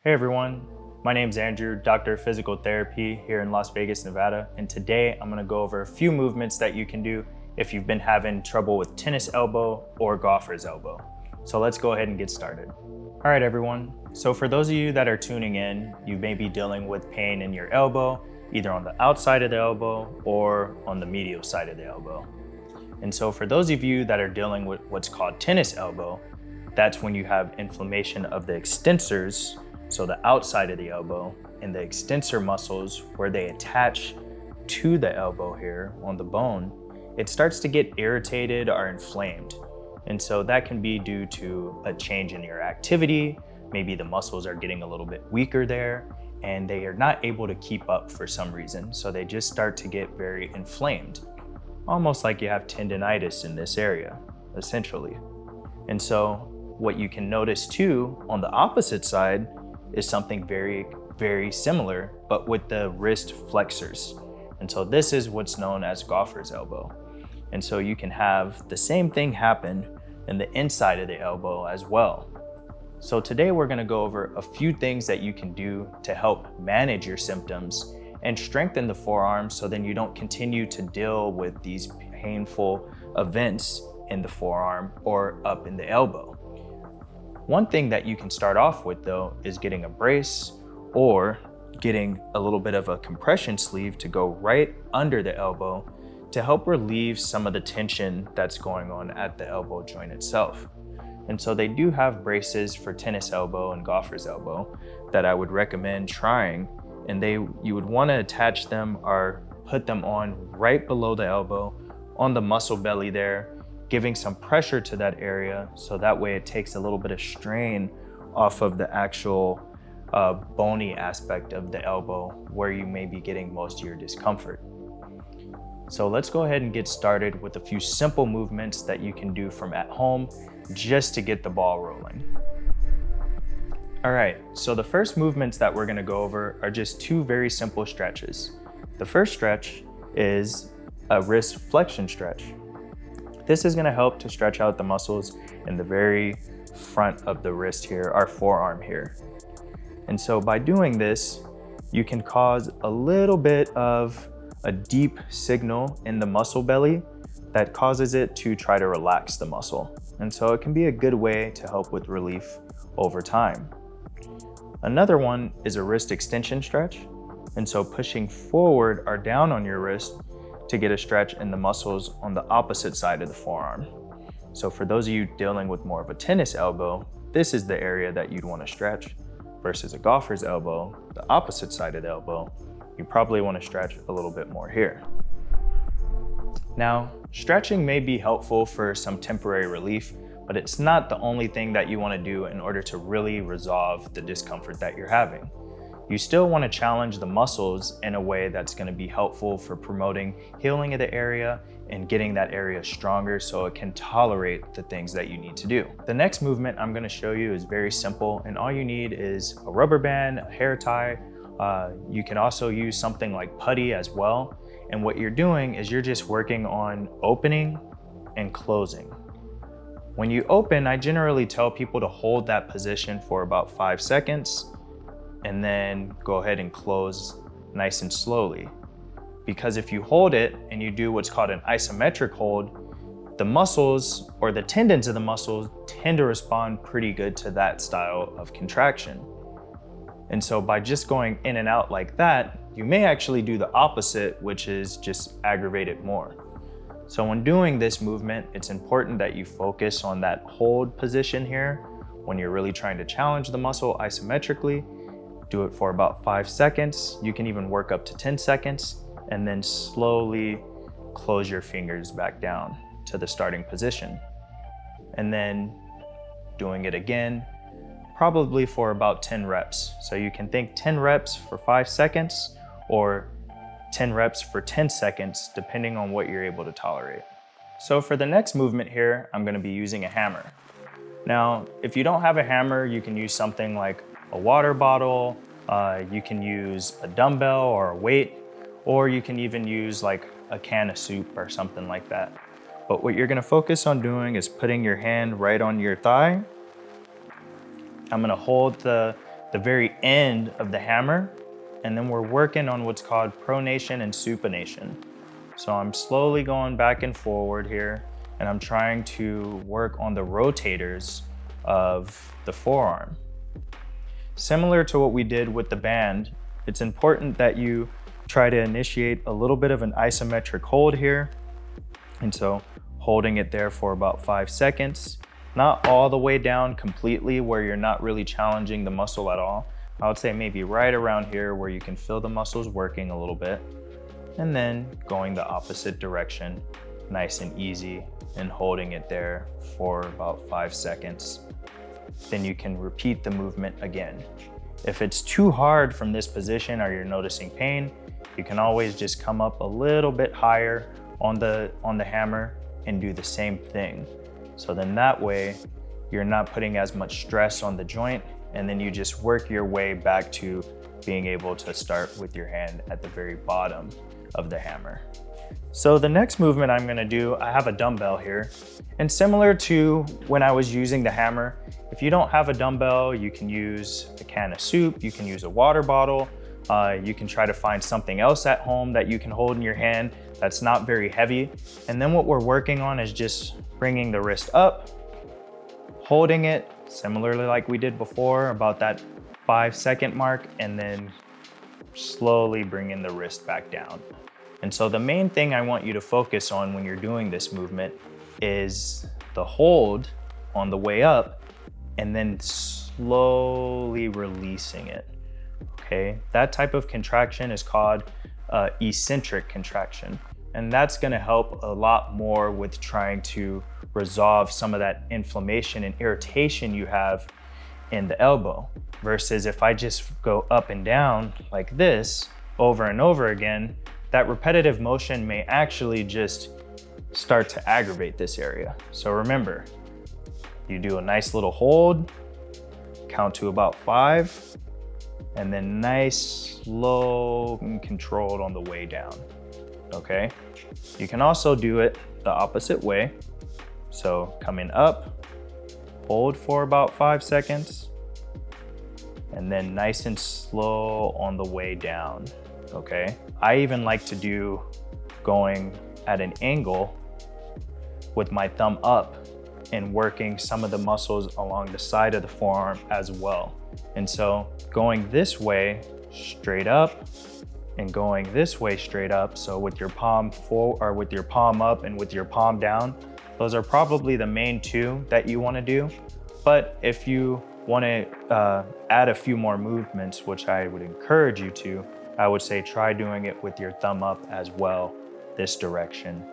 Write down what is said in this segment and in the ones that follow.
Hey everyone, my name's Andrew, Doctor of Physical Therapy here in Las Vegas, Nevada, and today I'm gonna go over a few movements that you can do if you've been having trouble with tennis elbow or golfer's elbow. So let's go ahead and get started. All right everyone, so for those of you that are tuning in, you may be dealing with pain in your elbow, either on the outside of the elbow or on the medial side of the elbow. And so for those of you that are dealing with what's called tennis elbow, that's when you have inflammation of the extensors, so the outside of the elbow, and the extensor muscles where they attach to the elbow here on the bone, it starts to get irritated or inflamed. And so that can be due to a change in your activity. Maybe the muscles are getting a little bit weaker there and they are not able to keep up for some reason. So they just start to get very inflamed, almost like you have tendonitis in this area, essentially. And so what you can notice too on the opposite side is something very, very similar, but with the wrist flexors. And so this is what's known as golfer's elbow. And so you can have the same thing happen in the inside of the elbow as well. So today we're gonna go over a few things that you can do to help manage your symptoms and strengthen the forearm so then you don't continue to deal with these painful events in the forearm or up in the elbow. One thing that you can start off with though is getting a brace or getting a little bit of a compression sleeve to go right under the elbow to help relieve some of the tension that's going on at the elbow joint itself. And so they do have braces for tennis elbow and golfer's elbow that I would recommend trying, and you would want to attach them or put them on right below the elbow on the muscle belly there, giving some pressure to that area so that way it takes a little bit of strain off of the actual bony aspect of the elbow where you may be getting most of your discomfort. So let's go ahead and get started with a few simple movements that you can do from at home just to get the ball rolling. All right, so the first movements that we're gonna go over are just two very simple stretches. The first stretch is a wrist flexion stretch. This is gonna help to stretch out the muscles in the very front of the wrist here, our forearm here. And so by doing this, you can cause a little bit of a deep signal in the muscle belly that causes it to try to relax the muscle. And so it can be a good way to help with relief over time. Another one is a wrist extension stretch. And so pushing forward or down on your wrist to get a stretch in the muscles on the opposite side of the forearm. So for those of you dealing with more of a tennis elbow, this is the area that you'd want to stretch, versus a golfer's elbow, the opposite side of the elbow, you probably want to stretch a little bit more here. Now, stretching may be helpful for some temporary relief, but it's not the only thing that you want to do in order to really resolve the discomfort that you're having. You still want to challenge the muscles in a way that's going to be helpful for promoting healing of the area and getting that area stronger so it can tolerate the things that you need to do. The next movement I'm going to show you is very simple, and all you need is a rubber band, a hair tie. You can also use something like putty as well. And what you're doing is you're just working on opening and closing. When you open, I generally tell people to hold that position for about 5 seconds and then go ahead and close nice and slowly. Because if you hold it and you do what's called an isometric hold, the muscles or the tendons of the muscles tend to respond pretty good to that style of contraction. And so by just going in and out like that, you may actually do the opposite, which is just aggravate it more. So when doing this movement, it's important that you focus on that hold position here when you're really trying to challenge the muscle isometrically. Do it for about 5 seconds. You can even work up to 10 seconds and then slowly close your fingers back down to the starting position. And then doing it again, probably for about 10 reps. So you can think 10 reps for 5 seconds or 10 reps for 10 seconds, depending on what you're able to tolerate. So for the next movement here, I'm gonna be using a hammer. Now, if you don't have a hammer, you can use something like a water bottle, you can use a dumbbell or a weight, or you can even use like a can of soup or something like that. But what you're gonna focus on doing is putting your hand right on your thigh. I'm gonna hold the the very end of the hammer, and then we're working on what's called pronation and supination. So I'm slowly going back and forward here, and I'm trying to work on the rotators of the forearm. Similar to what we did with the band, it's important that you try to initiate a little bit of an isometric hold here. And so holding it there for about 5 seconds, not all the way down completely where you're not really challenging the muscle at all. I would say maybe right around here where you can feel the muscles working a little bit, and then going the opposite direction, nice and easy, and holding it there for about 5 seconds. Then you can repeat the movement again. If it's too hard from this position or you're noticing pain, you can always just come up a little bit higher on the hammer and do the same thing. So then that way you're not putting as much stress on the joint, and then you just work your way back to being able to start with your hand at the very bottom of the hammer. So the next movement I'm gonna do, I have a dumbbell here, and similar to when I was using the hammer, if you don't have a dumbbell, you can use a can of soup, you can use a water bottle, you can try to find something else at home that you can hold in your hand that's not very heavy. And then what we're working on is just bringing the wrist up, holding it similarly like we did before, about that 5-second mark, and then slowly bringing the wrist back down. And so the main thing I want you to focus on when you're doing this movement is the hold on the way up and then slowly releasing it, okay? That type of contraction is called eccentric contraction. And that's gonna help a lot more with trying to resolve some of that inflammation and irritation you have in the elbow, versus if I just go up and down like this over and over again, that repetitive motion may actually just start to aggravate this area. So remember, you do a nice little hold, count to about 5, and then nice, slow, and controlled on the way down, okay? You can also do it the opposite way. So coming up, hold for about 5 seconds, and then nice and slow on the way down, okay? I even like to do going at an angle with my thumb up and working some of the muscles along the side of the forearm as well. And so going this way straight up and going this way straight up, so with your palm full or with your palm up and with your palm down, those are probably the main two that you want to do. But if you want to add a few more movements, which I would encourage you to, I would say try doing it with your thumb up as well, this direction,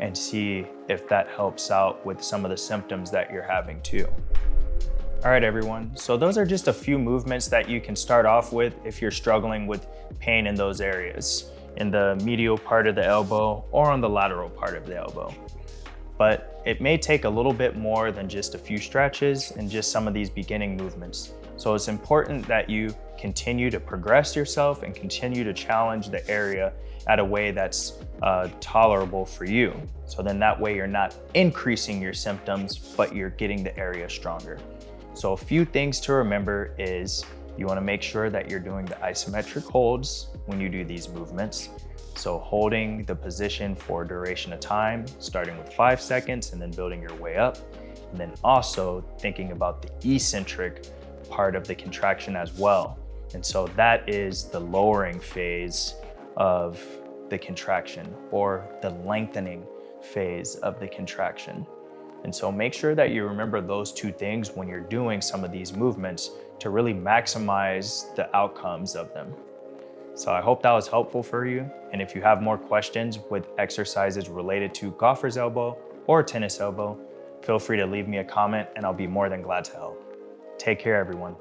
and see if that helps out with some of the symptoms that you're having too. All right, everyone. So those are just a few movements that you can start off with if you're struggling with pain in those areas, in the medial part of the elbow or on the lateral part of the elbow. But it may take a little bit more than just a few stretches and just some of these beginning movements. So it's important that you continue to progress yourself and continue to challenge the area at a way that's tolerable for you. So then that way you're not increasing your symptoms, but you're getting the area stronger. So a few things to remember is you want to make sure that you're doing the isometric holds when you do these movements. So holding the position for duration of time, starting with 5 seconds and then building your way up. And then also thinking about the eccentric part of the contraction as well. And so that is the lowering phase of the contraction, or the lengthening phase of the contraction. And so make sure that you remember those two things when you're doing some of these movements to really maximize the outcomes of them. So I hope that was helpful for you. And if you have more questions with exercises related to golfer's elbow or tennis elbow, feel free to leave me a comment and I'll be more than glad to help. Take care, everyone.